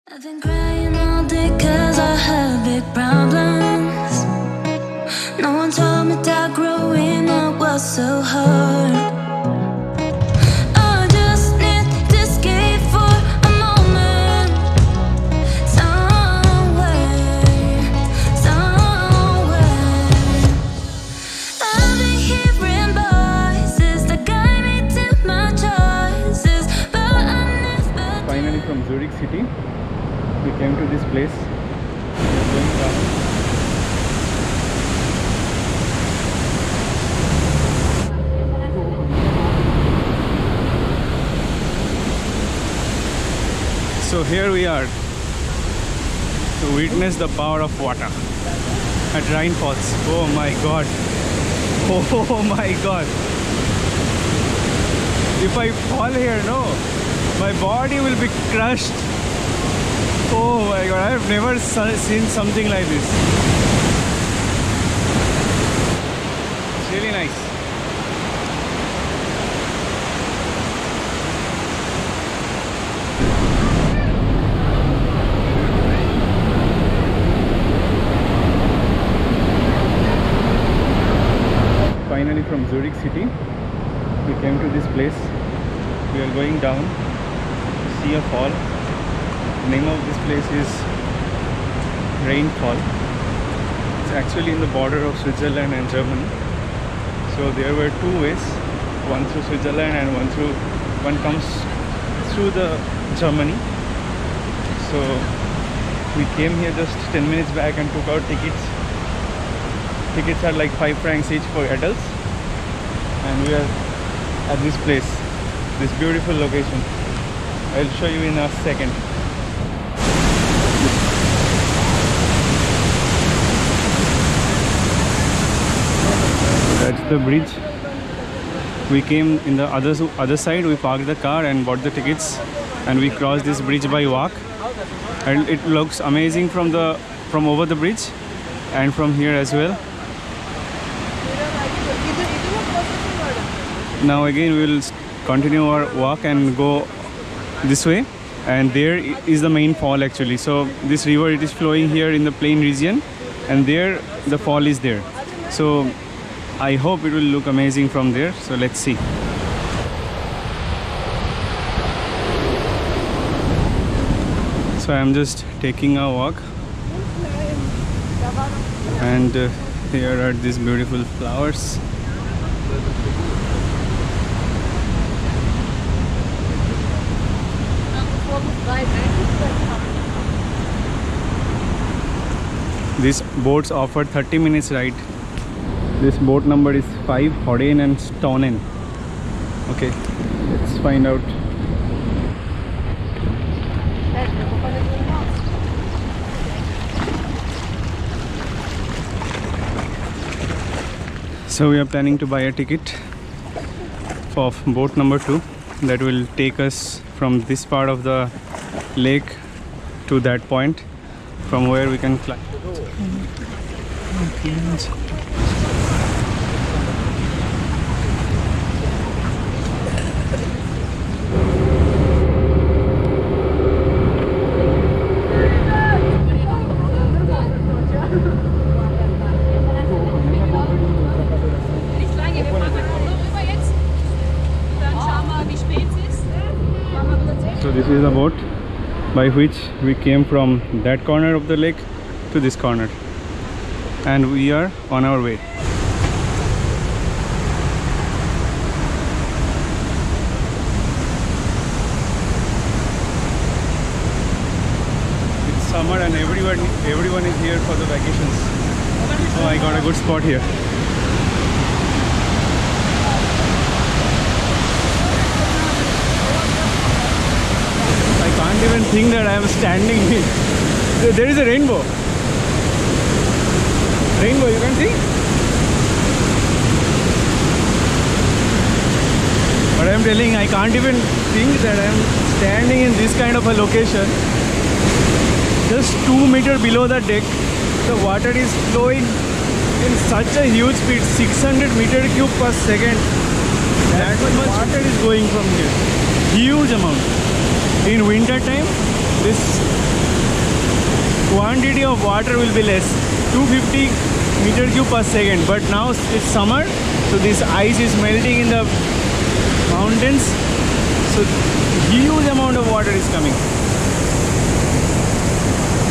I've been crying all day 'cause I have big problems. No one told me that growing up was so hard. I just need to escape for a moment. Somewhere. I've been hearing voices that guide me to my choices, but I never. Finally from Zurich city, we came to this place. We are going down. So here we are to witness the power of water at Rhine Falls. Oh my god. Oh my god. If I fall here, no, my body will be crushed. Oh my god, I have never seen something like this. It's really nice. Finally from Zurich city, we came to this place. We are going down to see a fall. The name of this place is Rheinfall. It's actually in the border of Switzerland and Germany. So there were two ways, one through Switzerland and one comes through the Germany. So we came here just 10 minutes back and took our tickets. Tickets are like 5 francs each for adults, and we are at this place, this beautiful location. I'll show you in a second. That's the bridge. We came in the other side. We parked the car and bought the tickets, and we crossed this bridge by walk. And it looks amazing from over the bridge and from here as well. Now again we will continue our walk and go this way, and there is the main fall actually. So this river, it is flowing here in the plain region, and there the fall is there. So I hope it will look amazing from there. So let's see. So I am just taking a walk, and here are these beautiful flowers. These boats offer 30 minutes ride. This boat number is 5, Rhein and Stonen. Okay, let's find out. So we are planning to buy a ticket for boat number 2 that will take us from this part of the lake to that point from where we can climb. So this is the boat by which we came from that corner of the lake to this corner, and we are on our way. It's summer and everyone is here for the vacations. Oh, I got a good spot here. I can't even think that I am standing here. There is a rainbow. Rainbow, you can see? But I am telling, I can't even think that I am standing in this kind of a location. Just 2 meters below the deck, the water is flowing in such a huge speed, 600 meter cube per second. That much water is going from here. Huge amount. In winter time, this quantity of water will be less, 250 meter cube per second. But now it's summer, so this ice is melting in the mountains, so huge amount of water is coming,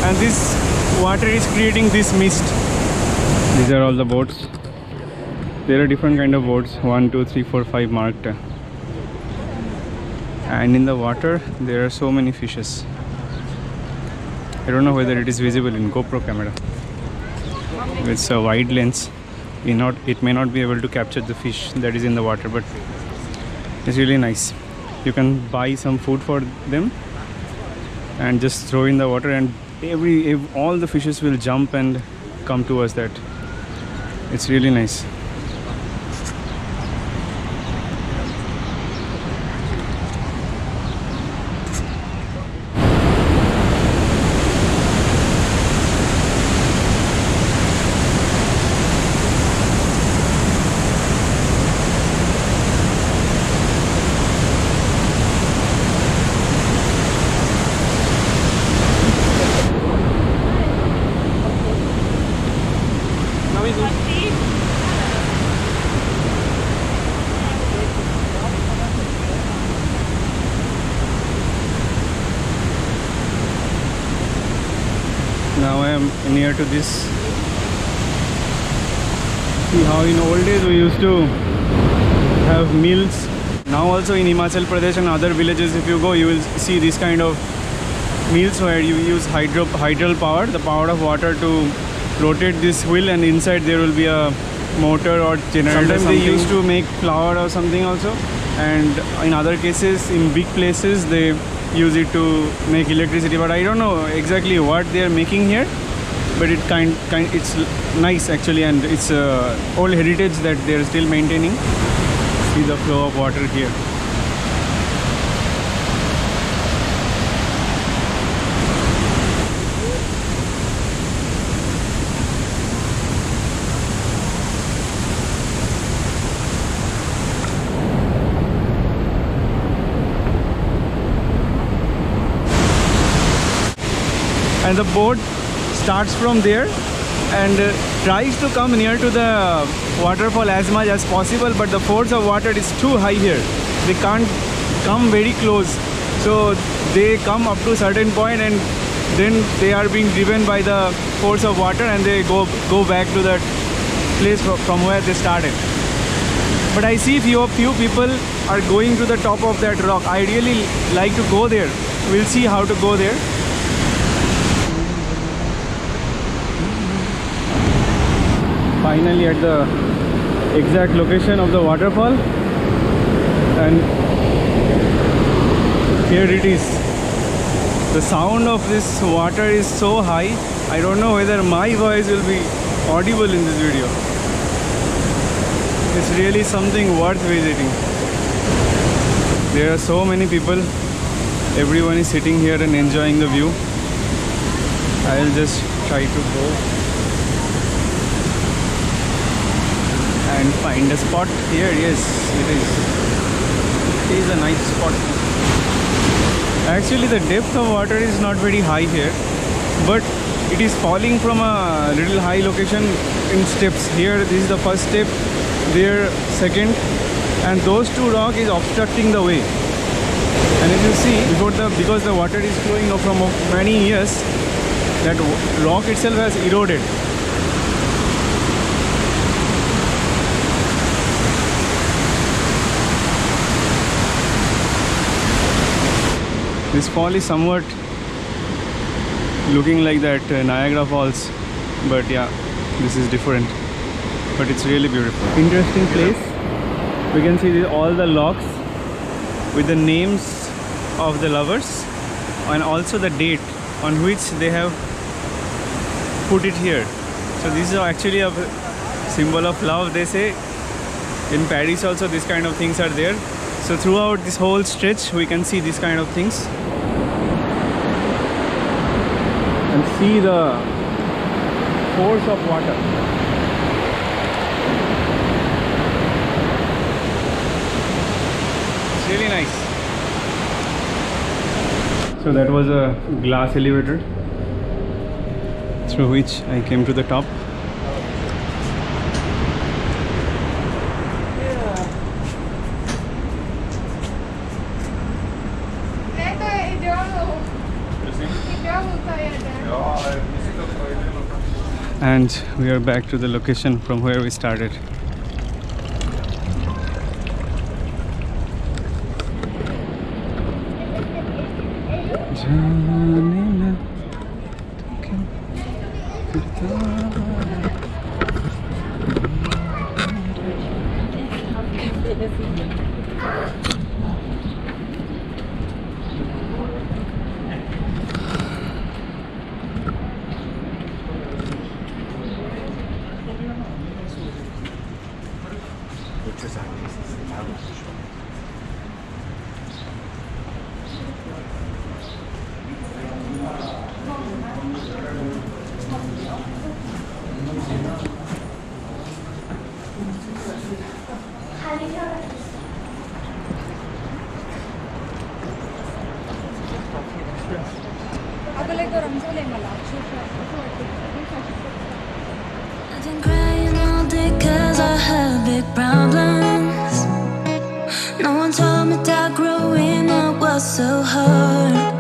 and this water is creating this mist. These are all the boats. There are different kind of boats, 1 2 3 4 5 marked, and in the water there are so many fishes. I don't know whether it is visible in GoPro camera. With a wide lens, it may not be able to capture the fish that is in the water, but it's really nice. You can buy some food for them and just throw in the water, and all the fishes will jump and come to us. That it's really nice. Now I am near to this. See how in old days we used to have mills. Now also in Himachal Pradesh and other villages, if you go, you will see this kind of mills where you use hydral power, the power of water, to rotate this wheel, and inside there will be a motor or generator. Sometimes they used to make flour or something also, and in other cases, in big places, they use it to make electricity. But I don't know exactly what they are making here, but it's nice actually, and it's old heritage that they are still maintaining. See the flow of water here. And the boat starts from there and tries to come near to the waterfall as much as possible, but the force of water is too high here. They can't come very close, so they come up to a certain point, and then they are being driven by the force of water, and they go back to that place from where they started. But I see few people are going to the top of that rock. I really like to go there. We'll see how to go there. Finally at the exact location of the waterfall, and here it is. The sound of this water is so high, I don't know whether my voice will be audible in this video. It's really something worth visiting. There are so many people. Everyone is sitting here and enjoying the view. I'll just try to go and find a spot here. Yes, it is. It is a nice spot. Actually, the depth of water is not very high here, but it is falling from a little high location in steps. Here, this is the first step, there second, and those two rocks is obstructing the way. And if you see, because the water is flowing from many years, that rock itself has eroded. This fall is somewhat looking like that Niagara Falls, but yeah, this is different, but it's really beautiful. Interesting place. We can see all the locks with the names of the lovers and also the date on which they have put it here. So this is actually a symbol of love, they say. In Paris also this kind of things are there. So throughout this whole stretch we can see this kind of things and see the force of water. It's really nice. So that was a glass elevator. through which I came to the top. And we are back to the location from where we started. I've been crying all day 'cause I have big problems. No one told me that growing up was so hard.